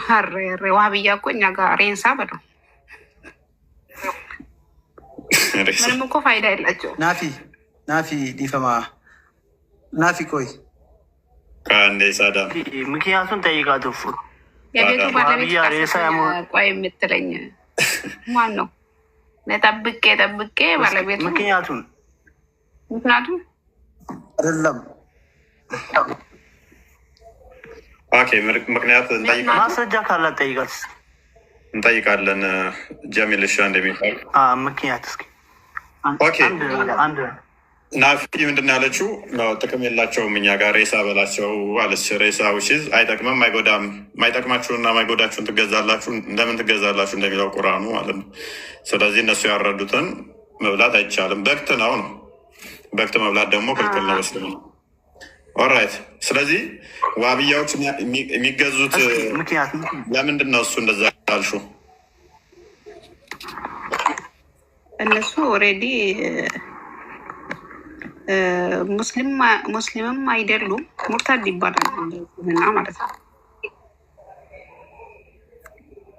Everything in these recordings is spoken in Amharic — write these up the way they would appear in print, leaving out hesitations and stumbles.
ሀሬ ዋህብያ እኮ እኛ ጋር ሬንሳ በለው ምንም እኮ ፋይዳ የላቸው። ናፊ ዲፈማ ናፊ ቆይ ከአንዴ ሳዳ ምክንያቱን ጠይቃት እፉ የቤቱ ባለቤት ቆይ የምትለኝ ማን ነው? ጠብቄ ባለቤቱ ምክንያቱም አይደለም። ኦኬ ምክንያት ማስረጃ ካላት ጠይቃት እንጠይቃለን። ጀሚል እሺ እንደሚባል ምክንያት እስኪ ኦኬ ናፊ ምንድን ያለችው ጥቅም የላቸውም እኛ ጋር ሬሳ በላቸው አለች። ሬሳ ውሽዝ አይጠቅምም አይጎዳም፣ ማይጠቅማችሁና ማይጎዳችሁን ትገዛላችሁ እንደምን ትገዛላችሁ እንደሚለው ቁርአኑ ማለት ነው። ስለዚህ እነሱ ያረዱትን መብላት አይቻልም። በክት ነው በክት መብላት ደግሞ ክልክል ነው መስል ነው። ኦራይት ስለዚህ ዋብያዎች የሚገዙት ለምንድን ነው? እሱ እንደዛ ያልሹ እነሱ ኦልሬዲ ሙስሊምም አይደሉም፣ ሙርታድ ይባላል እና ማለት ነው።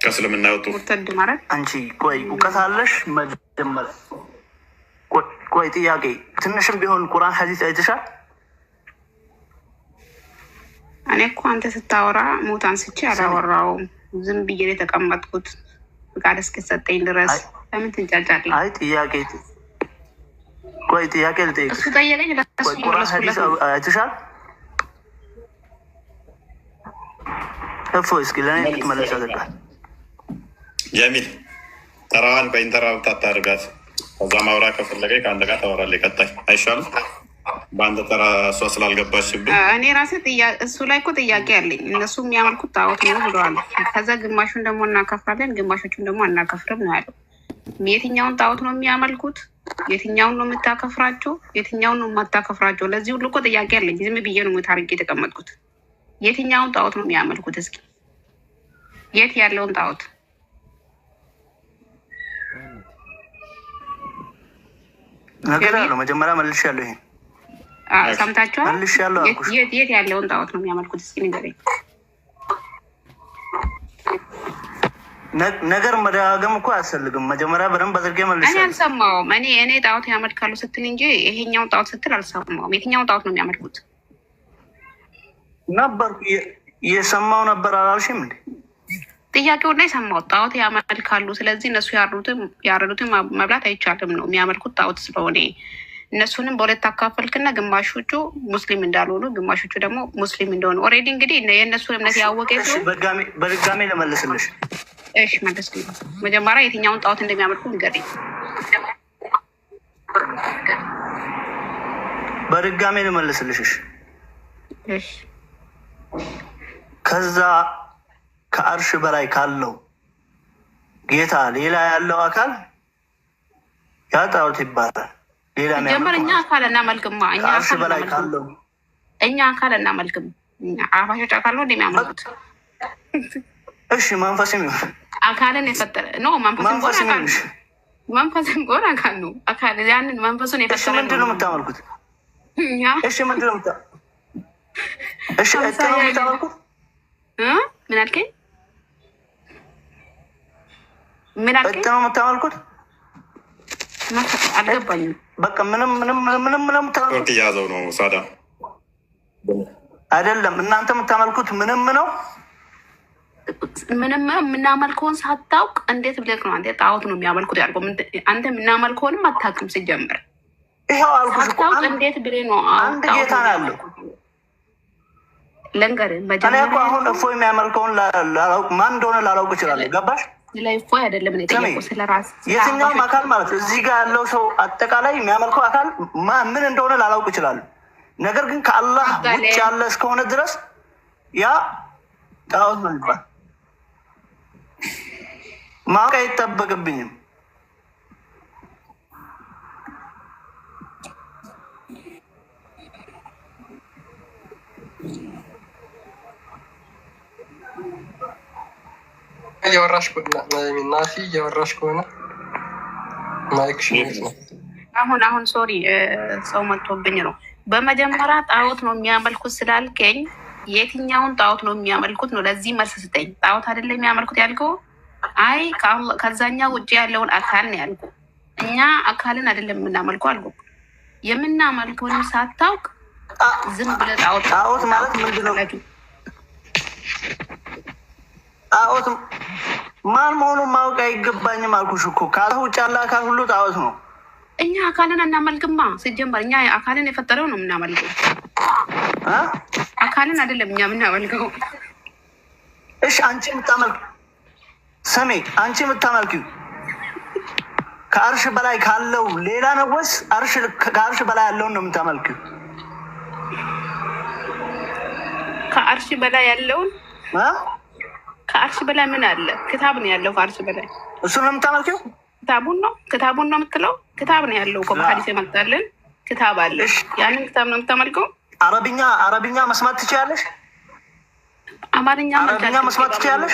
ከእስልምና ወጡ ሙርታድ ማለት አንቺ ቆይ እውቀት አለሽ? መጀመሪያ ቆይ ጥያቄ ትንሽም ቢሆን ቁርአን ሐዲስ አይተሻል? እኔ እኮ አንተ ስታወራ ሞት አንስቼ አላወራውም። ዝም ብዬ የተቀመጥኩት ፍቃድ እስኪሰጠኝ ድረስ። ለምን ትንጫጫለህ? አይ ጥያቄ ቆይ ጥያቄ ልጠይቅ። እሱ ጠየቀኝ። ቁርአን ሐዲስ አይተሻል? እፎ እስኪ ለእኔ ልትመለስ አድርጋል። ጀሚል ተራዋን በኢንተራው ታታርጋት ከዛ ማውራት ከፈለገ ከአንድ ጋር ታወራለህ። ቀጣይ አይሻልም? በአንተ ተራ እሷ ስላልገባችብኝ እኔ ራሴ እሱ ላይ እኮ ጥያቄ አለኝ። እነሱ የሚያመልኩት ጣዖት ነው ብለዋል። ከዛ ግማሹን ደግሞ እናከፍራለን፣ ግማሾቹን ደግሞ አናከፍርም ነው ያለው። የትኛውን ጣዖት ነው የሚያመልኩት? የትኛውን ነው የምታከፍራቸው? የትኛውን ነው የማታከፍራቸው? ለዚህ ሁሉ እኮ ጥያቄ አለኝ። ዝም ብዬ ነው ታርጌ የተቀመጥኩት። የትኛውን ጣዖት ነው የሚያመልኩት? እስኪ የት ያለውን ጣዖት ነገር አለው? መጀመሪያ መልሽ ያለው ይሄ ሰምታችኋል? መልሽ ያለው የት ያለውን ጣዖት ነው የሚያመልኩት? እስኪ ንገረኝ። ነገር መደጋገም እኮ አያስፈልግም። መጀመሪያ በደንብ አድርጌ መልሽ። እኔ አልሰማሁም። እኔ ጣዖት ያመልካሉ ስትል እንጂ ይሄኛውን ጣዖት ስትል አልሰማሁም። የትኛውን ጣዖት ነው የሚያመልኩት? ነበርኩ እየሰማው ነበር አላልሽም እንዴ? ጥያቄው ላይ ሰማሁት። ጣዖት ያመልካሉ፣ ስለዚህ እነሱ ያረዱትን መብላት አይቻልም ነው የሚያመልኩት ጣዖት ስለሆነ። እነሱንም በሁለት አካፈልክና ግማሾቹ ሙስሊም እንዳልሆኑ ግማሾቹ ደግሞ ሙስሊም እንደሆኑ ኦልሬዲ እንግዲህ የእነሱን እምነት ያወቀ በድጋሜ ልመልስልሽ። እሺ መለስ። መጀመሪያ የትኛውን ጣዖት እንደሚያመልኩ ንገረኝ። በድጋሜ ልመልስልሽ። እሺ ከዛ ከአርሽ በላይ ካለው ጌታ ሌላ ያለው አካል ያ ጣዖት ይባላል። ጀመር እኛ አካል እናመልክማ። እኛ አካል እናመልክም። አፋሾች አካል ነው እንደሚያመልኩት። እሺ መንፈስም አካልን የፈጠረ ነው። መንፈስም ጎን አካል ነው። አካል ያንን መንፈሱን የፈጠረ ነው። ምንድን ነው የምታመልኩት? እሺ ምንድን ነው የምታመልኩት? ምን አልከኝ? ምን አልከኝ? ነው የምታመልኩት? አልገባኝም። በቃ ምንም ያዘው ነው ሳዳ አይደለም። እናንተ የምታመልኩት ምንም ነው። የምናመልከውን ሳታውቅ እንዴት ብለህ ነው አንተ ጣዖት ነው የሚያመልኩት ያልከው? አንተ የምናመልከውንም አታውቅም ሲጀምር። ይኸው አልኩሽ እኮ እንዴት ብለህ ነው? አንድ ጌታ ነው ያለው። ልንገርህ መጀመሪያ እኮ አሁን እፎይ የሚያመልከውን ማን እንደሆነ ላላውቅ እችላለሁ። ገባሽ? ላይ እፎይ አይደለም እኔ ጠየቁ ስለራስ የትኛውም አካል ማለት እዚህ ጋር ያለው ሰው አጠቃላይ የሚያመልከው አካል ምን እንደሆነ ላላውቅ ይችላል። ነገር ግን ከአላህ ውጭ ያለ እስከሆነ ድረስ ያ ጣዖት ነው ይባል። ማወቅ አይጠበቅብኝም። እያወራሽ ናፊ እያወራሽ ከሆነ ማይክ ነው። አሁን ሶሪ ሰው መጥቶብኝ ነው። በመጀመሪያ ጣዖት ነው የሚያመልኩት ስላልከኝ የትኛውን ጣዖት ነው የሚያመልኩት ነው? ለዚህ መልስ ስጠኝ። ጣዖት አይደለም የሚያመልኩት ያልከው? አይ ከዛኛው ውጭ ያለውን አካል ነው ያልኩ። እኛ አካልን አይደለም የምናመልከው አልኩ። የምናመልከውን ሳታውቅ ዝም ብለህ ጣዖት ማለት ምንድን ነው? ጣዖት ማን መሆኑን ማወቅ አይገባኝም አልኩሽ እኮ። ካለ ውጭ ያለ አካል ሁሉ ጣዖት ነው። እኛ አካልን አናመልክማ። ሲጀመር እኛ አካልን የፈጠረው ነው የምናመልከው። አካልን አይደለም እኛ የምናመልከው። እሺ አንቺ የምታመልክ ስሜ፣ አንቺ የምታመልኪው ከአርሽ በላይ ካለው ሌላ ነው ወይስ ከአርሽ በላይ ያለውን ነው የምታመልኪው? ከአርሽ በላይ ያለውን። ከአርሽ በላይ ምን አለ? ክታብ ነው ያለው። ከአርሽ በላይ እሱን ነው የምታመልኪው? ክታቡን ነው የምትለው? ክታብ ነው ያለው እኮ በሐዲስ የመጣልን ክታብ አለ። ያንን ክታብ ነው የምታመልከው። አረብኛ መስማት ትችያለሽ? አረብኛ መስማት ትችያለሽ?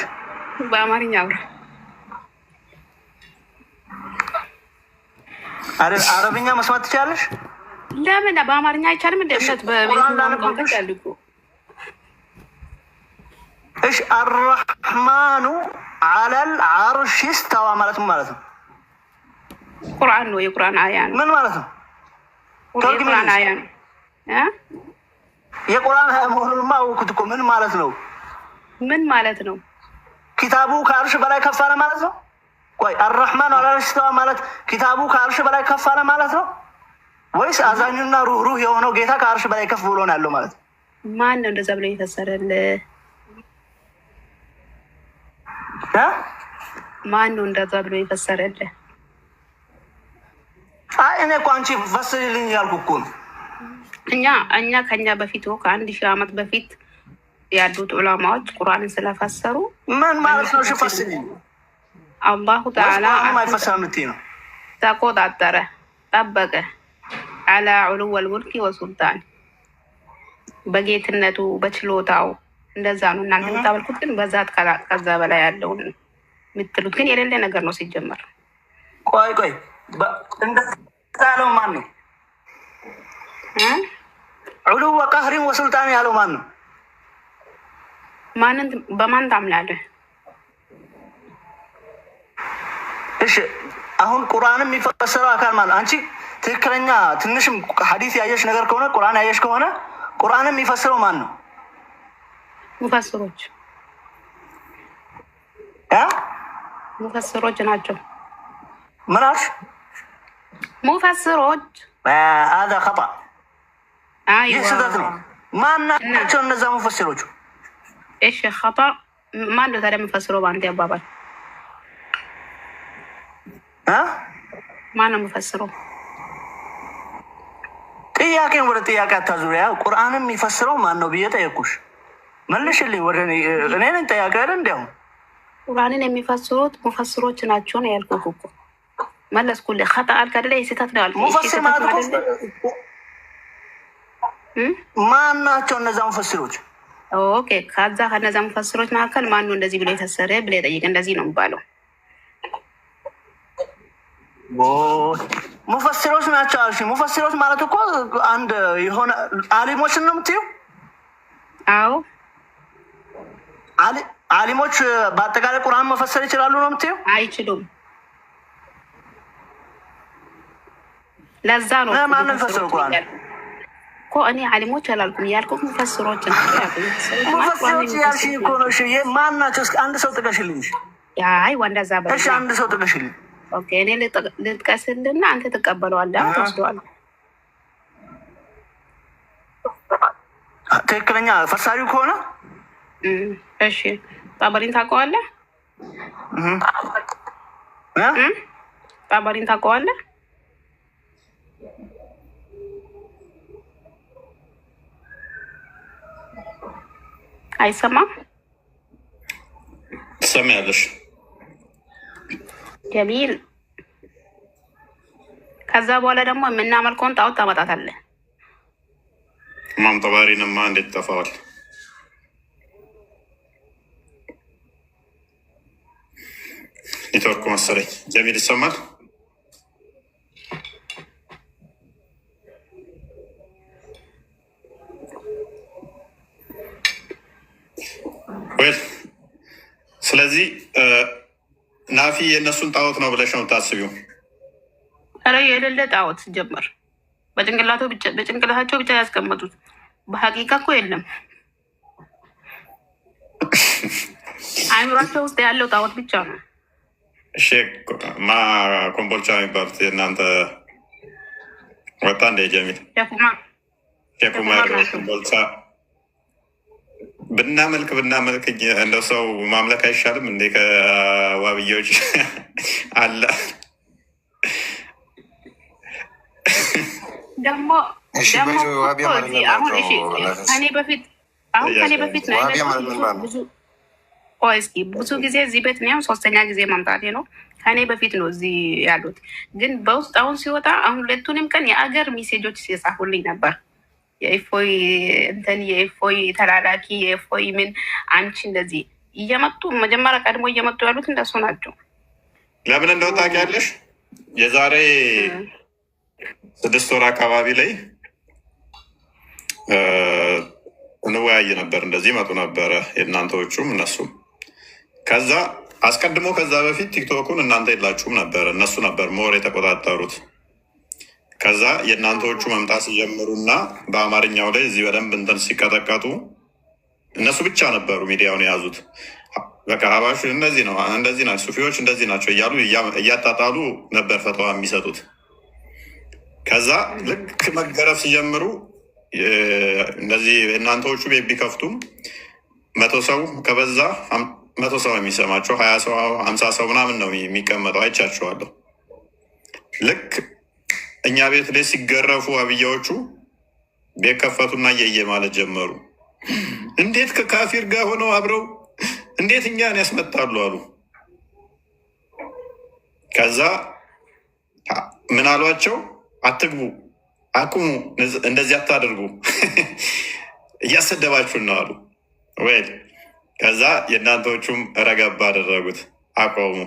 በአማርኛ አውራ። አረብኛ መስማት ትችያለሽ? ለምን በአማርኛ አይቻልም? እንደ እምነት በቋንቋ ያሉ እኮ። እሺ አርረሕማኑ አለል አርሽ ስተዋ ማለት ምን ማለት ነው? ቁርአን ነው፣ የቁርአን አያ ነው። ምን ማለት ነው? የቁርአን አያ ነው። የቁርአን አያ መሆኑንማ አወኩት እኮ። ምን ማለት ነው? ምን ማለት ነው? ኪታቡ ከአርሽ በላይ ከፍ አለ ማለት ነው። ቆይ አርረሕማኑ አለል አርሽ ስተዋ ማለት ኪታቡ ከአርሽ በላይ ከፍ አለ ማለት ነው ወይስ አዛኙና ሩህሩህ የሆነው ጌታ ከአርሽ በላይ ከፍ ብሎ ነው ያለው ማለት ነው? ማን ነው እንደዛ ብሎ የፈሰረልህ? ማን ነው እንደዛ ብሎ የፈሰረልህ? አይ እኔ እኮ አንቺ ፈስልልኝ ያልኩ እኮ ነው። እኛ ከኛ በፊት ከ1000 ዓመት በፊት ያሉት ዑለማዎች ቁርአንን ስለፈሰሩ ምን ማለት ነው? ፈስልኝ። አላሁ ተዓላ ተቆጣጠረ፣ ጠበቀ አላ ዑሉወል ሙልኪ ወሱልጣን፣ በጌትነቱ በችሎታው እንደዛ ነው። እናንተ የምታመልኩት ግን በዛት ከዛ በላይ ያለውን የምትሉት ግን የሌለ ነገር ነው ሲጀመር። ቆይ እንደዛለው ማን ነው? ዑሉወ ቀህሪን ወሱልጣን ያለው ማን ነው? በማን ታምላለህ? እሺ አሁን ቁርአንም የሚፈሰረው አካል ማለት አንቺ ትክክለኛ ትንሽም ሐዲስ ያየሽ ነገር ከሆነ ቁርአን ያየሽ ከሆነ ቁርአንም የሚፈስረው ማን ነው? ሙፈስሮች ናቸው። ምን አልሽ? ሙፈስሮች። هذا خطأ። ይህ ስህተት ነው። ማን ናቸው እነዛ ሙፈስሮቹ? እሺ خطأ። ማን ነው ታዲያ ሙፈስሮ በአንተ አባባል? ማን ነው ሙፈስሮ? ጥያቄን ወደ ጥያቄ አታዙሪያ። ቁርአንም የሚፈስረው ማን ነው ብዬ ጠየኩሽ፣ መልሽልኝ። ወደ እኔ ነኝ ጠያቄ አይደል? እንዲያውም ቁርአንን የሚፈስሩት ሙፈስሮች ናቸው ነው ያልኩህ እኮ። መለስኩልህ። ኸጣ አልክ አይደለ? የስህተት ነው ያልኩህ። ሙፈስር ማለት እኮ ማን ናቸው እነዛ ሙፈስሮች? ኦኬ፣ ከዛ ከነዛ ሙፈስሮች መካከል ማን ነው እንደዚህ ብሎ የፈሰረ ብለህ ጠይቅ። እንደዚህ ነው የሚባለው። ሙፈስሮች ናቸው አልሽ። ሙፈስሮች ማለት እኮ አንድ የሆነ አሊሞችን ነው የምትይው? አዎ አሊሞች በአጠቃላይ ቁርአን መፈሰር ይችላሉ ነው የምትይው? አይችሉም። ለዛ ነው ማን ፈሰረው ቁርአን እኮ። እኔ አሊሞች አላልኩም ያልኩት ሙፈስሮች ናቸው። ሙፈስሮች ያልሽ እኮ ነው። እሺ ማን ናቸው? እስኪ አንድ ሰው ጥቀሽልኝ። አይ ወንዳዛ በል። እሺ አንድ ሰው ጥቀሽልኝ። ኦኬ እኔ ልጥቀስልና አንተ ትቀበለዋለህ፣ ትወስደዋለህ። ትክክለኛ ፈሳሪው ከሆነ እሺ። ጣበሪን ታውቀዋለህ? ጣበሪን ታውቀዋለህ? አይሰማም? ትሰሚያለሽ? ጀሚል። ከዛ በኋላ ደግሞ የምናመልከውን ጣዖት ታመጣታለህ። ኢማም ጠባሪንማ እንዴት ጠፋዋል? ኔትወርኩ መሰለኝ። ጀሚል ይሰማል? ስለዚህ ናፊ የእነሱን ጣዖት ነው ብለሽ ነው የምታስቢው? ኧረ የሌለ ጣዖት ጀመር በጭንቅላታቸው ብቻ ያስቀመጡት በሀቂቃ እኮ የለም። አይምሯቸው ውስጥ ያለው ጣዖት ብቻ ነው። ኮምቦልቻ የሚባሉት የእናንተ ወጣ እንደ ጀሚል ሼኩማ ኮምቦልቻ ብናመልክ እንደ ሰው ማምለክ አይሻልም እንዴ? ከዋብያዎች አለ ደግሞ ከኔ በፊት ብዙ ጊዜ እዚህ ቤት ነው 3ኛ ጊዜ ማምጣቴ ነው። ከኔ በፊት ነው እዚህ ያሉት። ግን በውስጥ አሁን ሲወጣ አሁን 2ቱንም ቀን የአገር ሜሴጆች ሲጻፉልኝ ነበር። የኤፎይ እንትን የኤፎይ ተላላኪ የኤፎይ ምን አንቺ እንደዚህ እየመጡ መጀመሪያ ቀድሞ እየመጡ ያሉት እንደሱ ናቸው። ለምን እንደው ታውቂያለሽ? የዛሬ 6 ወር አካባቢ ላይ እንወያይ ነበር። እንደዚህ መጡ ነበረ የእናንተዎቹም እነሱም። ከዛ አስቀድሞ ከዛ በፊት ቲክቶኩን እናንተ የላችሁም ነበረ፣ እነሱ ነበር ሞር የተቆጣጠሩት። ከዛ የእናንተዎቹ መምጣት ሲጀምሩና በአማርኛው ላይ እዚህ በደንብ እንትን ሲቀጠቀጡ እነሱ ብቻ ነበሩ ሚዲያውን የያዙት። በቃ ሀባሹ እንደዚህ ነው እንደዚህ ናቸው፣ ሱፊዎች እንደዚህ ናቸው እያሉ እያጣጣሉ ነበር ፈተዋ የሚሰጡት። ከዛ ልክ መገረፍ ሲጀምሩ እንደዚህ እናንተዎቹ ቤት ቢከፍቱም 100 ሰው ከበዛ 100 ሰው የሚሰማቸው 20 ሰው 50 ሰው ምናምን ነው የሚቀመጠው። አይቻቸዋለሁ። ልክ እኛ ቤት ላይ ሲገረፉ አብያዎቹ ቤት ከፈቱና እየየ ማለት ጀመሩ። እንዴት ከካፊር ጋር ሆነው አብረው እንዴት እኛን ያስመጣሉ አሉ። ከዛ ምን አሏቸው? አትግቡ፣ አቁሙ፣ እንደዚህ አታደርጉ፣ እያሰደባችሁን ነው አሉ። ወይ ከዛ የእናንተዎቹም ረገባ አደረጉት፣ አቆሙ።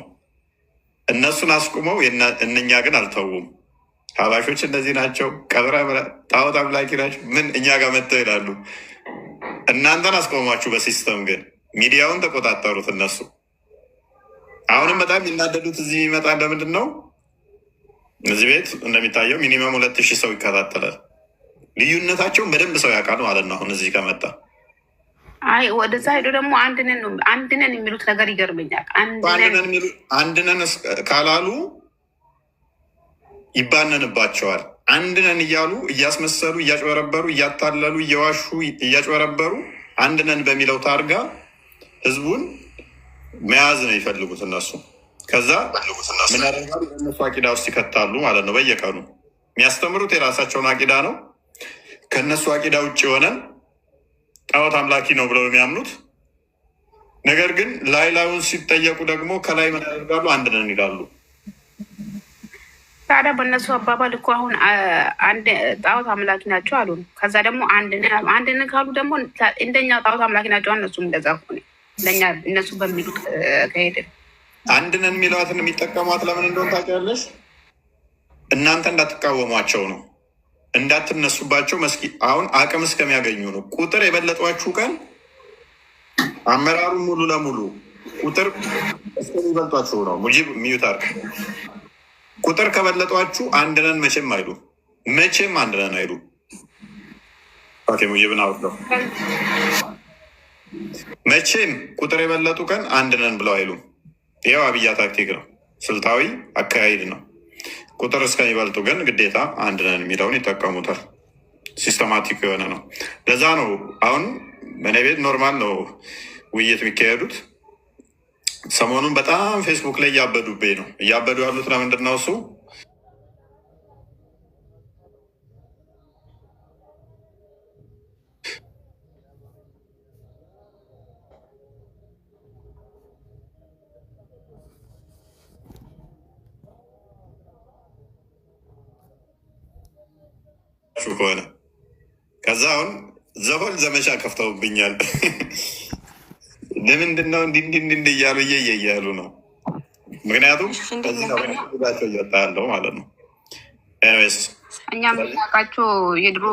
እነሱን አስቁመው እነኛ ግን አልተዉም። ሀባሾች እንደዚህ ናቸው፣ ቀብረ ጣዖት አምላኪ ናቸው፣ ምን እኛ ጋር መጥተው ይላሉ። እናንተን አስቆሟችሁ በሲስተም ግን ሚዲያውን ተቆጣጠሩት እነሱ። አሁንም በጣም የሚናደዱት እዚህ የሚመጣ ለምንድን ነው? እዚህ ቤት እንደሚታየው ሚኒመም 2000 ሰው ይከታተላል። ልዩነታቸውን በደንብ ሰው ያውቃል ማለት ነው። አሁን እዚህ ከመጣ አይ ወደዛ ሄዶ ደግሞ አንድነን የሚሉት ነገር ይገርመኛል። አንድነን ካላሉ ይባነንባቸዋል። አንድነን እያሉ እያስመሰሉ እያጭበረበሩ እያታለሉ እየዋሹ እያጭበረበሩ አንድነን በሚለው ታርጋ ህዝቡን መያዝ ነው ይፈልጉት እነሱ። ከዛ ምን ያደርጋሉ? እነሱ አቂዳ ውስጥ ይከታሉ ማለት ነው። በየቀኑ የሚያስተምሩት የራሳቸውን አቂዳ ነው። ከእነሱ አቂዳ ውጭ የሆነን ጣዖት አምላኪ ነው ብለው የሚያምኑት ነገር ግን ላዩን ሲጠየቁ ደግሞ ከላይ ምን ያደርጋሉ? አንድነን ይላሉ። ታዲያ በእነሱ አባባል እኮ አሁን አንድ ጣዖት አምላኪ ናቸው አሉ። ከዛ ደግሞ አንድነን ካሉ ደግሞ እንደኛ ጣዖት አምላኪ ናቸው። እነሱም እንደዛ ሆነ ለእኛ እነሱ በሚሉት ከሄደ አንድነን የሚለዋትን የሚጠቀሟት ለምን እንደሆን ታውቂያለሽ? እናንተ እንዳትቃወሟቸው ነው፣ እንዳትነሱባቸው። መስኪ አሁን አቅም እስከሚያገኙ ነው። ቁጥር የበለጧችሁ ቀን አመራሩን ሙሉ ለሙሉ ቁጥር እስከሚበልጧችሁ ነው። ሙጂብ ሚዩታር ቁጥር ከበለጧችሁ አንድነን መቼም አይሉ፣ መቼም አንድነን አይሉ። ኦኬ ሙጂብን አውርደው። መቼም ቁጥር የበለጡ ቀን አንድነን ብለው አይሉም። ይኸው አብያ ታክቲክ ነው፣ ስልታዊ አካሄድ ነው። ቁጥር እስከሚበልጡ ግን ግዴታ አንድነን የሚለውን ይጠቀሙታል። ሲስተማቲክ የሆነ ነው። ለዛ ነው አሁን በእኔ ቤት ኖርማል ነው ውይይት የሚካሄዱት። ሰሞኑን በጣም ፌስቡክ ላይ እያበዱብኝ ነው። እያበዱ ያሉት ለምንድን ነው? እሱ ከሆነ ከዛ አሁን ዘሆን ዘመቻ ከፍተውብኛል። ለምንድን ነው እንዲህ እያሉ እያሉ ነው? ምክንያቱም ቸው እየወጣ ያለው ማለት ነው። ኤኒዌይስ እኛ የምናውቃቸው የድሮ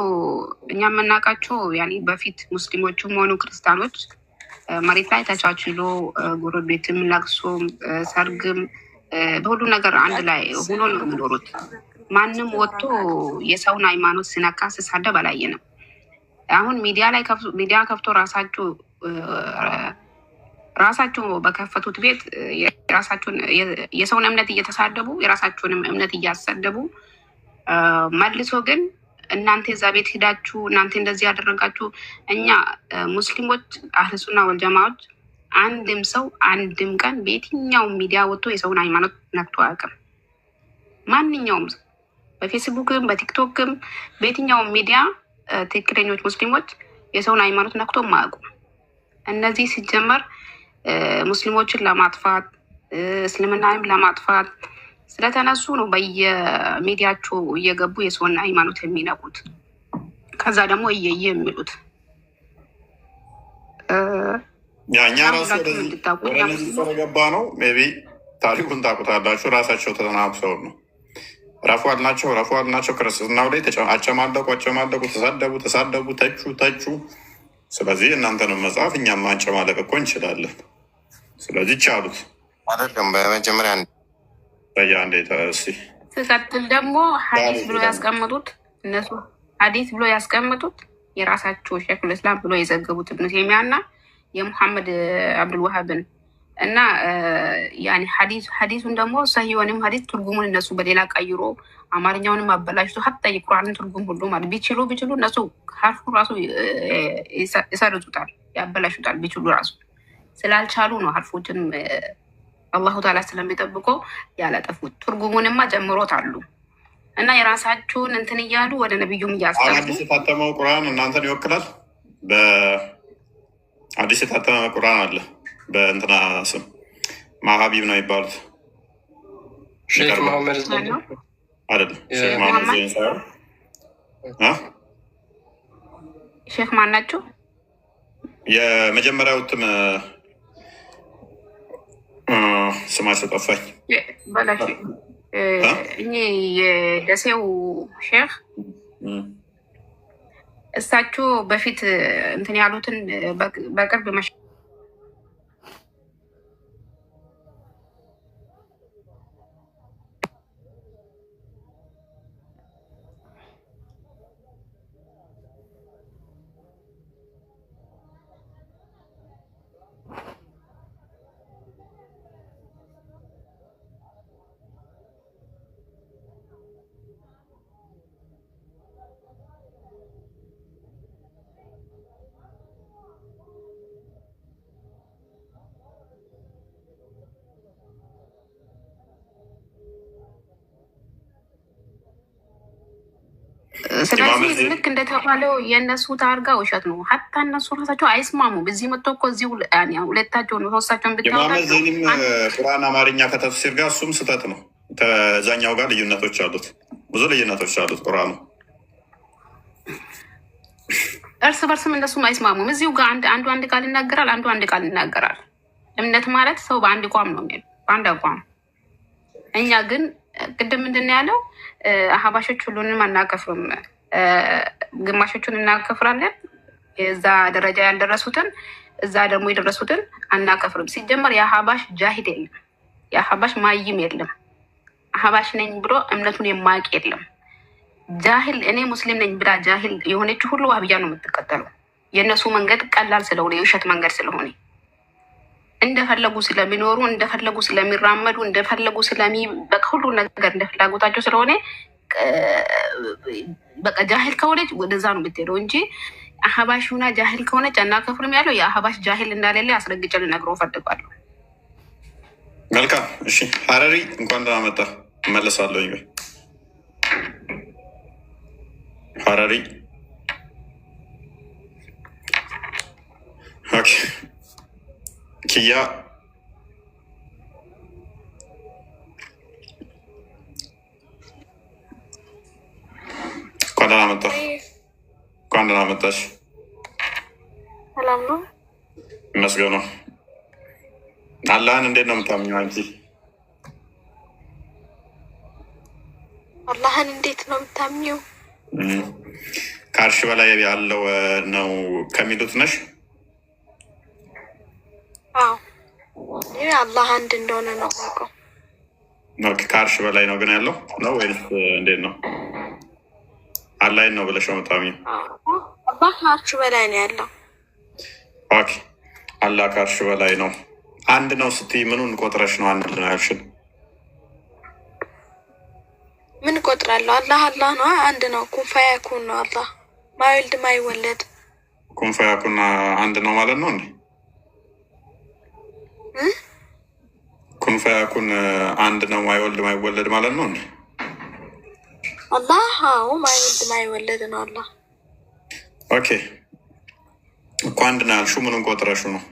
እኛ የምናውቃቸው ያኔ በፊት ሙስሊሞቹም ሆኑ ክርስቲያኖች መሬት ላይ ተቻችሎ ጎረቤትም ለቅሶም ሰርግም በሁሉ ነገር አንድ ላይ ሆኖ ነው የሚኖሩት። ማንም ወጥቶ የሰውን ሃይማኖት ሲነካ ሲሳደብ አላየንም። አሁን ሚዲያ ከፍቶ ራሳቸው በከፈቱት ቤት የራሳቸውን የሰውን እምነት እየተሳደቡ የራሳቸውንም እምነት እያሰደቡ መልሶ ግን እናንተ እዛ ቤት ሂዳችሁ እናንተ እንደዚህ ያደረጋችሁ። እኛ ሙስሊሞች አህልሱና ወልጀማዎች አንድም ሰው አንድም ቀን በየትኛውም ሚዲያ ወጥቶ የሰውን ሃይማኖት ነክቶ አያውቅም። ማንኛውም ሰው በፌስቡክም በቲክቶክም በየትኛውም ሚዲያ ትክክለኞች ሙስሊሞች የሰውን ሃይማኖት ነክቶ አያውቁም። እነዚህ ሲጀመር ሙስሊሞችን ለማጥፋት እስልምናንም ለማጥፋት ስለተነሱ ነው በየሚዲያቸው እየገቡ የሰውን ሃይማኖት የሚነቁት። ከዛ ደግሞ እየየ የሚሉት እኛ ራሱ ወደዚህ ስለገባ ነው። ሜይ ቢ ታሪኩን ታውቁታላችሁ። ራሳቸው ተናብሰው ነው ረፏል ናቸው ክርስትናው ላይ አጨማለቁ፣ ተሳደቡ፣ ተቹ። ስለዚህ እናንተንም መጽሐፍ እኛም ማንጨማለቅ እኮ እንችላለን። ስለዚህ ቻሉት አይደለም። በመጀመሪያ እንዴት ስቀጥል ደግሞ ሀዲስ ብሎ ያስቀምጡት እነሱ ሀዲስ ብሎ ያስቀምጡት የራሳቸው ሼኹል ኢስላም ብሎ የዘገቡት ኢብኑ ተይሚያ እና የሙሐመድ አብዱልዋሃብን እና ያኔ ሀዲሱን ደግሞ ሰሂሆንም ሀዲስ ትርጉሙን እነሱ በሌላ ቀይሮ አማርኛውንም አበላሽቶ ሀታ የቁርአንን ትርጉም ሁሉ ማለት ቢችሉ እነሱ ሀርፉ ራሱ ይሰርዙታል፣ ያበላሹታል። ቢችሉ ራሱ ስላልቻሉ ነው ሀርፎችን አላሁ ተዓላ ስለሚጠብቆ ያላጠፉት። ትርጉሙንማ ጀምሮት አሉ እና የራሳቸውን እንትን እያሉ ወደ ነቢዩም እያስጠሩ አዲስ የታተመው ቁርአን እናንተን ይወክላል። በአዲስ የታተመ ቁርአን አለ በእንትና ስም ማሀቢብ ነው የሚባሉት። ሼክ መሐመድ አይደለም ሼክ መሐመድ ዘይን ሳይሆን ሼክ ማን ናቸው? የመጀመሪያው እትም ስማቸው ጠፋኝ። እኚህ የደሴው ሼክ እሳቸው በፊት እንትን ያሉትን በቅርብ ስለዚህ ልክ እንደተባለው የእነሱ ታርጋ ውሸት ነው። ሀታ እነሱ ራሳቸው አይስማሙ። በዚህ መጥቶ እኮ እዚህ ሁለታቸው ነው ሶስታቸውን የመሐመድ ዘይንም ቁርአን አማርኛ ከተፍሲር ጋር እሱም ስህተት ነው። ከዛኛው ጋር ልዩነቶች አሉት፣ ብዙ ልዩነቶች አሉት ቁርአኑ። እርስ በርስም እነሱም አይስማሙም። እዚሁ ጋር አንዱ አንድ ቃል ይናገራል፣ አንዱ አንድ ቃል ይናገራል። እምነት ማለት ሰው በአንድ ቋም ነው የሚሄዱ፣ በአንድ አቋም። እኛ ግን ቅድም ምንድን ያለው አህባሾች ሁሉንም አናከፍርም፣ ግማሾቹን እናከፍራለን። እዛ ደረጃ ያልደረሱትን እዛ ደግሞ የደረሱትን አናከፍርም። ሲጀመር የአህባሽ ጃሂድ የለም፣ የአህባሽ ማይም የለም። አህባሽ ነኝ ብሎ እምነቱን የማያውቅ የለም። ጃሂል እኔ ሙስሊም ነኝ ብላ ጃሂል የሆነችው ሁሉ ዋህብያ ነው የምትከተለው። የእነሱ መንገድ ቀላል ስለሆነ የውሸት መንገድ ስለሆነ እንደፈለጉ ስለሚኖሩ እንደፈለጉ ስለሚራመዱ እንደፈለጉ በቃ ሁሉ ነገር እንደፍላጎታቸው ስለሆነ በቃ ጃሂል ከሆነች ወደዛ ነው የምትሄደው እንጂ አህባሽ ሁና ጃሂል ከሆነች አናከፍርም ያለው የአህባሽ ጃሂል እንዳሌለ አስረግጬ ልነግረው እፈልጋለሁ። መልካም እሺ፣ ሀረሪ እንኳን ደህና መጣ። እመለሳለሁ። ሀረሪ ኦኬ። ኪያ እንኳን ደህና መጣ። እንኳን ደህና መጣሽ። ሰላም ነው ይመስገነው። አላህን እንዴት ነው የምታምኘው አንቺ? አላህን እንዴት ነው የምታምኘው? ከአርሽ በላይ ያለው ነው ከሚሉት ነሽ? አዎ ይህ አላህ አንድ እንደሆነ ነው የማውቀው። ከአርሽ በላይ ነው ግን ያለው ነው ወይስ እንዴት ነው? አላይን ነው ብለሽ ነው የምታምኚው? አላህ ከአርሽ በላይ ነው ያለው። ኦኬ አላህ ከአርሽ በላይ ነው። አንድ ነው ስትይ ምኑን ቆጥረሽ ነው አንድ ነው ያልሽን? ምን ቆጥራለሁ? አላህ አላህ ነው፣ አንድ ነው። ኩን ፈያኩን ነው አላህ፣ ማይወልድ ማይወለድ። ኩን ፈያኩን አንድ ነው ማለት ነው እንዴ? ኩን ፈያኩን አንድ ነው፣ ማይወልድ ማይወለድ ማለት ነው እንዴ? አላህ አዎ፣ ማይወልድ ማይወለድ ነው አላህ። ኦኬ እኮ አንድ ነው ያልሽው ምኑን ቆጥረሹ ነው?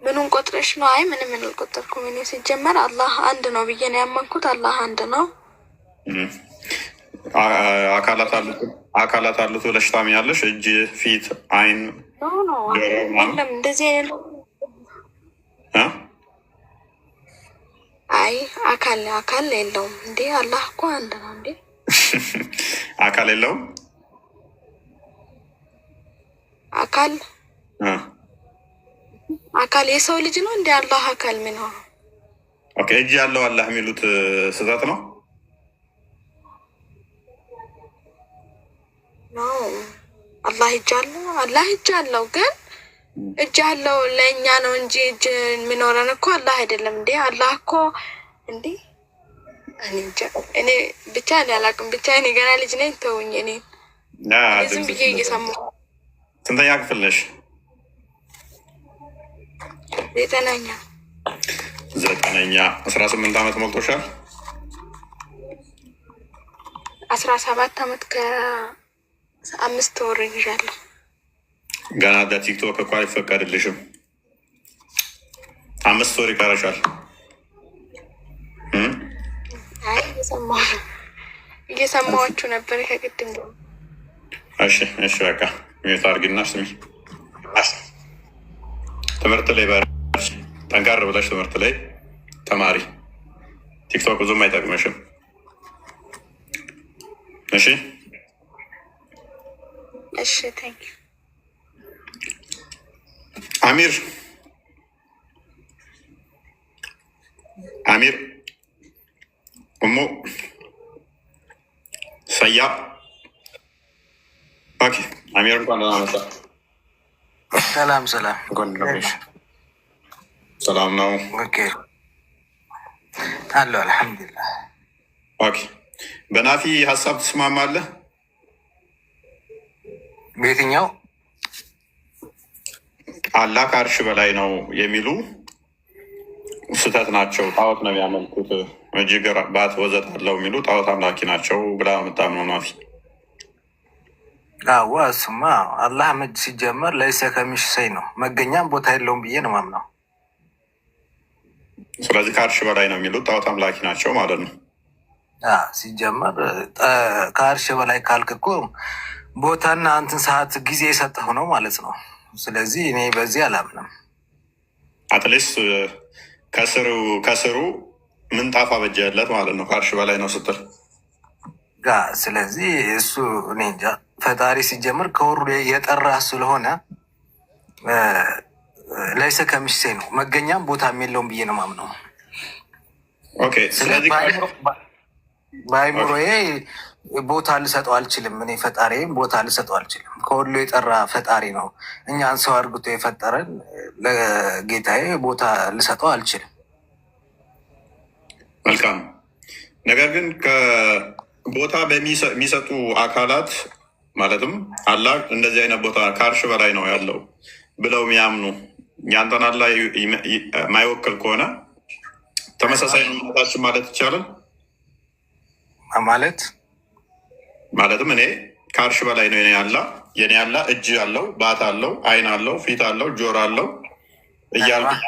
ምኑን ቆጥረሽ ነው? አይ ምንም አልቆጠርኩም። እኔ ሲጀመር አላህ አንድ ነው ብዬ ነው ያመንኩት። አላህ አንድ ነው። አካላት አሉት ብለሽ ታምኛለሽ? እጅ፣ ፊት፣ አይን፣ የለም እንደዚህ አይነት አይ አካል የለውም እንዴ? አላህ እኮ አንድ ነው እንዴ? አካል የለውም አካል የሰው ልጅ ነው እንደ አላህ አካል ምን ሆነ? ኦኬ እጅ ያለው አላህ የሚሉት ስህተት ነው። አላህ እጅ አለው ግን እጅ አለው ለእኛ ነው እንጂ እጅ የሚኖረን እኮ አላህ አይደለም እንዴ? አላህ እኮ እንዴ እኔ ብቻ አላውቅም። ብቻ እኔ ገና ልጅ ነኝ። ተውኝ። እኔ ዝም ብዬ እየሰማሁ። ስንተኛ ክፍል ነሽ? 9ኛ 18 ዓመት ሞልቶሻል? 17 ዓመት ከ5 ወር ይዣለሁ። ገና ለቲክቶክ እኮ አይፈቀድልሽም። 5 ወር ይቀረሻል። እየሰማኋችሁ ነበር ከቅድም። እሺ በቃ ሚዩት አድርጊና ስሚ። ትምህርት ላይ በርቺ፣ ጠንካራ ብለሽ ትምህርት ላይ ተማሪ። ቲክቶክ ብዙም አይጠቅምሽም። እሺ ታንክ ዩ አሚር እሙ ሰያ። ኦኬ አሚር እንኳን ደህና መጣ። ሰላም ሰላም ነው። ኦኬ አሎ አልሐምዱሊላህ። ኦኬ በናፊ ሀሳብ ትስማማለህ? በየትኛው? አላህ ከአርሽ በላይ ነው የሚሉ ስህተት ናቸው፣ ጣዖት ነው የሚያመልኩት፣ እጅግ ባት ወዘት አለው የሚሉ ጣዖት አምላኪ ናቸው ብላ የምታምነው ናፊ? አዎ እሱማ አላህ ሲጀመር ለይሰ ከሚሽሰይ ነው፣ መገኛም ቦታ የለውም ብዬ ነው ማምነው። ስለዚህ ከአርሽ በላይ ነው የሚሉት ጣዖት አምላኪ ናቸው ማለት ነው። ሲጀመር ከአርሽ በላይ ካልክ እኮ ቦታና እንትን ሰዓት ጊዜ የሰጠው ነው ማለት ነው። ስለዚህ እኔ በዚህ አላምንም። አትሊስት ከስሩ ምንጣፍ አበጀለት ማለት ነው ከአርሽ በላይ ነው ስትል። ስለዚህ እሱ እኔ እንጃ። ፈጣሪ ሲጀምር ከወሩ የጠራ ስለሆነ ለይሰ ከሚሽሰይ ነው፣ መገኛም ቦታ የለውም ብዬ ነው ማምነው። ስለዚህ በአይምሮዬ ቦታ ልሰጠው አልችልም። እኔ ፈጣሪም ቦታ ልሰጠው አልችልም። ከሁሉ የጠራ ፈጣሪ ነው። እኛን ሰው አድርጎ የፈጠረን ለጌታዬ ቦታ ልሰጠው አልችልም። መልካም። ነገር ግን ቦታ በሚሰጡ አካላት ማለትም አላህ እንደዚህ አይነት ቦታ ከአርሽ በላይ ነው ያለው ብለው የሚያምኑ ያንተን አላህ የማይወክል ከሆነ ተመሳሳይ ነታችን ማለት ይቻላል። ማለትም እኔ ከአርሽ በላይ ነው የኔ አላህ እጅ አለው፣ ባት አለው፣ አይን አለው፣ ፊት አለው፣ ጆሮ አለው እያልክ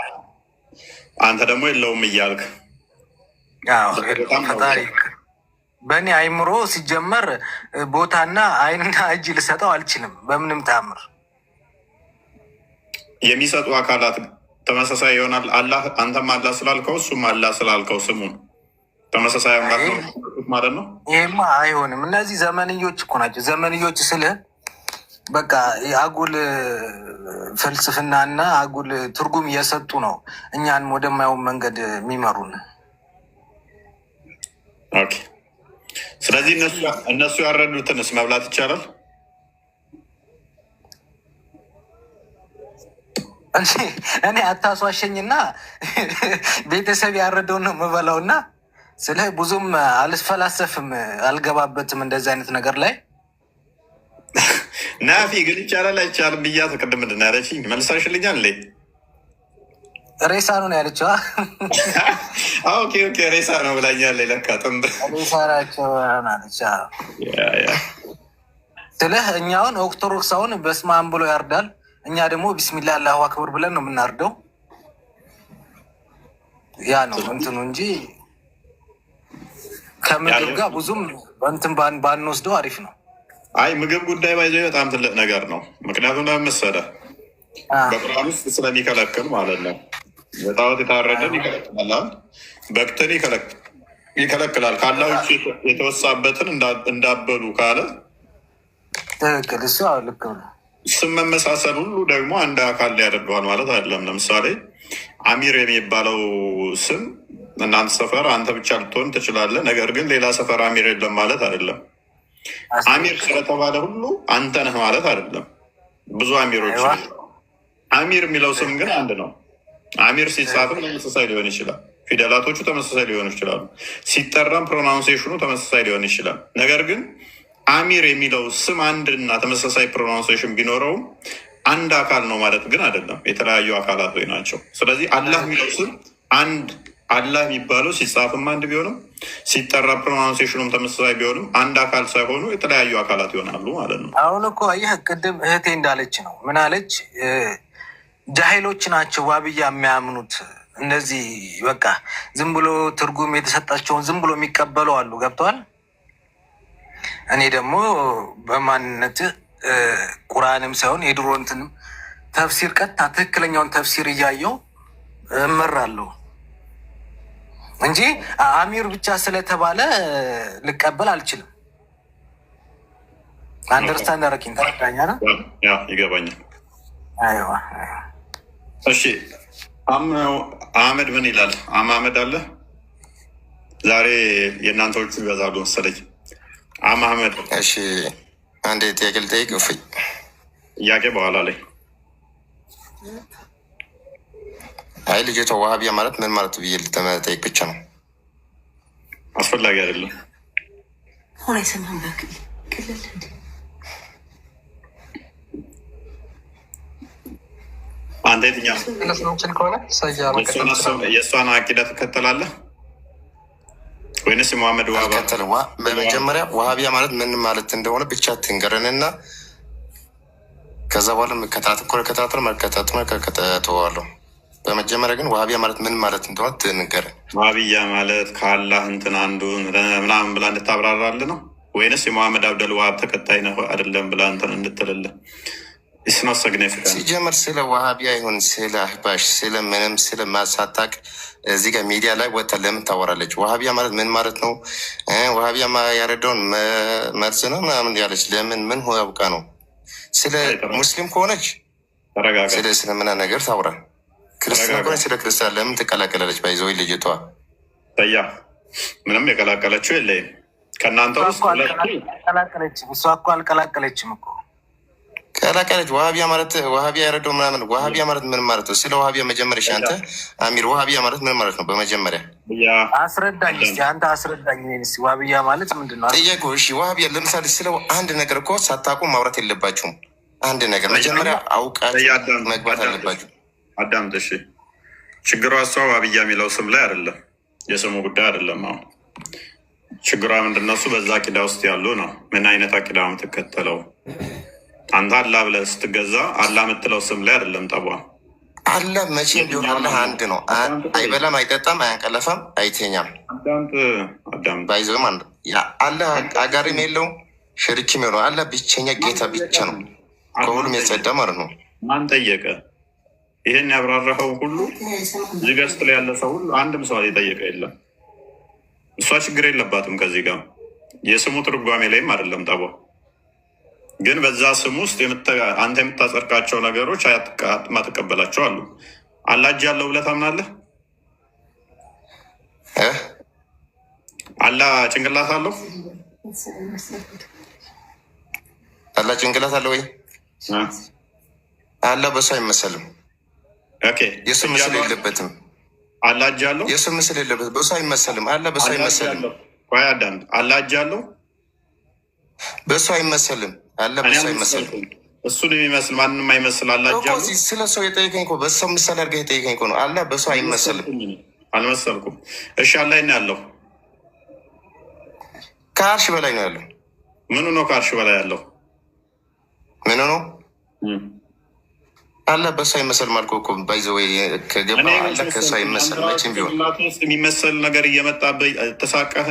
አንተ ደግሞ የለውም እያልክ ፈጣሪ በእኔ አይምሮ ሲጀመር ቦታና አይንና እጅ ልሰጠው አልችልም በምንም ተአምር። የሚሰጡ አካላት ተመሳሳይ ይሆናል። አላህ አንተም አላህ ስላልከው እሱም አላህ ስላልከው ስሙን ተመሳሳይ አምላክ ነው ማለት ነው። ይሄማ አይሆንም። እነዚህ ዘመንዮች እኮ ናቸው። ዘመንዮች ስልህ በቃ አጉል ፍልስፍናና አጉል ትርጉም እየሰጡ ነው እኛን ወደማየውን መንገድ የሚመሩን። ኦኬ። ስለዚህ እነሱ ያረዱትንስ መብላት ይቻላል? እኔ አታሷሸኝና ቤተሰብ ያረደውን ነው የምበላውና ስለ ብዙም አልፈላሰፍም፣ አልገባበትም እንደዚህ አይነት ነገር ላይ። ናፊ ግን ይቻላል አይቻልም ብያት ቅድም ምንድን ነው ያለችኝ? መልሳሽልኛል። ሬሳ ነው ያለችው። ኦኬ ሬሳ ነው ብላኛል። ለካ ጥንብ ሬሳ ናቸው ናለች። ስልህ እኛውን ኦርቶዶክሳውን በስመ አብ ብሎ ያርዳል፣ እኛ ደግሞ ቢስሚላህ አላሁ አክበር ብለን ነው የምናርደው። ያ ነው እንትኑ እንጂ ከምግብ ጋር ብዙም እንትን ባንወስደው አሪፍ ነው። አይ ምግብ ጉዳይ ባይዘ በጣም ትልቅ ነገር ነው። ምክንያቱም ለመሰለ በቁርአን ውስጥ ስለሚከለክል ማለት ነው። በጣዖት የታረደን ይከለክላል፣ በቅትን ይከለክላል። ካላ ውጭ የተወሳበትን እንዳበሉ ካለ ትክክል። እሱ ልክ ነው። ስም መመሳሰል ሁሉ ደግሞ አንድ አካል ያደርገዋል ማለት አይደለም። ለምሳሌ አሚር የሚባለው ስም እናንተ ሰፈር አንተ ብቻ ልትሆን ትችላለህ። ነገር ግን ሌላ ሰፈር አሚር የለም ማለት አይደለም። አሚር ስለተባለ ሁሉ አንተ ነህ ማለት አይደለም። ብዙ አሚሮች። አሚር የሚለው ስም ግን አንድ ነው። አሚር ሲጻፍም ተመሳሳይ ሊሆን ይችላል። ፊደላቶቹ ተመሳሳይ ሊሆኑ ይችላሉ። ሲጠራም ፕሮናውንሴሽኑ ተመሳሳይ ሊሆን ይችላል። ነገር ግን አሚር የሚለው ስም አንድና ተመሳሳይ ፕሮናውንሴሽን ቢኖረውም አንድ አካል ነው ማለት ግን አይደለም። የተለያዩ አካላት ወይ ናቸው። ስለዚህ አላህ የሚለው ስም አንድ አላህ የሚባለው ሲጻፍም አንድ ቢሆንም ሲጠራ ፕሮናንሴሽኑም ተመሳሳይ ቢሆንም አንድ አካል ሳይሆኑ የተለያዩ አካላት ይሆናሉ ማለት ነው። አሁን እኮ ይህ ቅድም እህቴ እንዳለች ነው። ምን አለች? ጃሂሎች ናቸው ዋብያ የሚያምኑት። እነዚህ በቃ ዝም ብሎ ትርጉም የተሰጣቸውን ዝም ብሎ የሚቀበሉ አሉ። ገብተዋል። እኔ ደግሞ በማንነት ቁርአንም ሳይሆን የድሮ እንትንም ተፍሲር ቀጥታ ትክክለኛውን ተፍሲር እያየው እመራለሁ እንጂ አሚር ብቻ ስለተባለ ልቀበል አልችልም። አንደርስታንድ አረኪን ተረዳኛ ነው። ይገባኛል። እሺ አህመድ ምን ይላል? አህመድ አለ ዛሬ የእናንተዎቹ ይበዛሉ መሰለኝ። አህመድ እሺ፣ አንዴ ጥያቄ ልጠይቅ። እፎይ ጥያቄ በኋላ ላይ አይ ልጅቷ ዋሃቢያ ማለት ምን ማለት ብዬ ልጠይቅ ብቻ ነው። አስፈላጊ አይደለም። አንተ የትኛው የእሷን አቂዳ ትከተላለህ ወይንስ የመሐመድ ዋሃባ? በመጀመሪያ ዋሃቢያ ማለት ምን ማለት እንደሆነ ብቻ ትንገረንና ከዛ በኋላ መከታተዋለሁ። በመጀመሪያ ግን ዋሃቢያ ማለት ምን ማለት እንደሆነ ትንገረን። ዋሃቢያ ማለት ከአላህ እንትን አንዱ ምናምን ብላ እንድታብራራልህ ነው ወይንስ የመሐመድ አብደል ዋሃብ ተከታይ ነህ አይደለም ብላ እንትን እንድትልልህ? ሲጀመር ስለ ዋሃቢያ ይሁን ስለ አህባሽ ስለ ምንም ስለ ማሳታቅ እዚህ ጋር ሚዲያ ላይ ወጥታ ለምን ታወራለች? ዋሃቢያ ማለት ምን ማለት ነው? ዋሃቢያ ያረደውን መርዝ ነው ምናምን ያለች ለምን ምን ያውቃ ነው? ስለ ሙስሊም ከሆነች ስለ እስልምና ነገር ታውራ። ክርስቲያን ከሆነች ስለ ክርስቲያን ለምን ትቀላቀላለች? ባይዘወይ ልጅቷ ያ ምንም የቀላቀለችው የለይም ከእናንተ ውስጥ እሷ እኮ አልቀላቀለችም እኮ ቀላቀለች። ዋሃቢያ ማለት ዋሃቢያ ያረደው ምናምን። ዋሃቢያ ማለት ምን ማለት ነው? ስለ ዋሃቢያ መጀመሪያ አንተ አሚር ዋሃቢያ ማለት ምን ማለት ነው? በመጀመሪያ አስረዳኝ እስኪ አንተ አስረዳኝ። ዋሃቢያ ማለት ምንድን ነው? ጥያቄ። እሺ ዋሃቢያ ለምሳሌ ስለ አንድ ነገር እኮ ሳታውቁ ማውራት የለባችሁም። አንድ ነገር መጀመሪያ አውቃችሁ መግባት አለባችሁ። አዳምጥ። እሺ ችግሯ እሷ ዋሃቢያ የሚለው ስም ላይ አይደለም፣ የስሙ ጉዳይ አይደለም። አሁን ችግሯ ምንድን ነው? እሱ በዛ አቂዳ ውስጥ ያሉ ነው። ምን አይነት አቂዳ ነው የምትከተለው? አንተ አላህ ብለህ ስትገዛ አላህ የምትለው ስም ላይ አይደለም ጠቧ። አላህ መቼም ቢሆን አላህ አንድ ነው። አይበላም፣ አይጠጣም፣ አያንቀለፋም፣ አይተኛም። ባይዘም አንድ አላህ አጋሪም የለውም፣ ሽርክም የለው። አላህ ብቸኛ ጌታ ብቻ ነው፣ ከሁሉም የጸዳ ማለት ነው። ማን ጠየቀ? ይሄን ያብራራኸው ሁሉ እዚህ ገስት ላይ ያለ ሰው ሁሉ አንድም ሰው የጠየቀ የለም። እሷ ችግር የለባትም ከዚህ ጋር የስሙ ትርጓሜ ላይም አይደለም ጠቧ። ግን በዛ ስም ውስጥ አንተ የምታጸድቃቸው ነገሮች ማትቀበላቸው አሉ። አላህ እጅ አለው ብለህ ታምናለህ? አላህ ጭንቅላት አለው? አላህ ጭንቅላት አለው ወይ? አላህ በሱ አይመሰልም። የሱ ምስል የለበትም። አላህ እጅ አለው? የሱ ምስል የለበትም። በሱ አይመሰልም። አላህ በሱ አይመሰልም። አላህ እጅ አለው? በሱ አይመሰልም። አላህ በሱ አይመሰልም። እሱን የሚመስል ማንም አይመስል። አላህ እጅ አለው? ስለ ሰው የጠየቀኝ እኮ በሰው ምሳሌ አድርገህ የጠየቀኝ እኮ ነው። አላህ በሱ አይመሰልም። አልመሰልኩም። እሺ አላህ ነው ያለው? ከአርሽ በላይ ነው ያለው። ምኑ ነው ከአርሽ በላይ ያለው? ምኑ ነው? አላህ በሱ አይመሰልም አልኩህ እኮ። ባይዘወይ ከገባ አላህ ከሱ አይመሰል መቼም ቢሆን የሚመሰል ነገር እየመጣብህ ተሳቀህ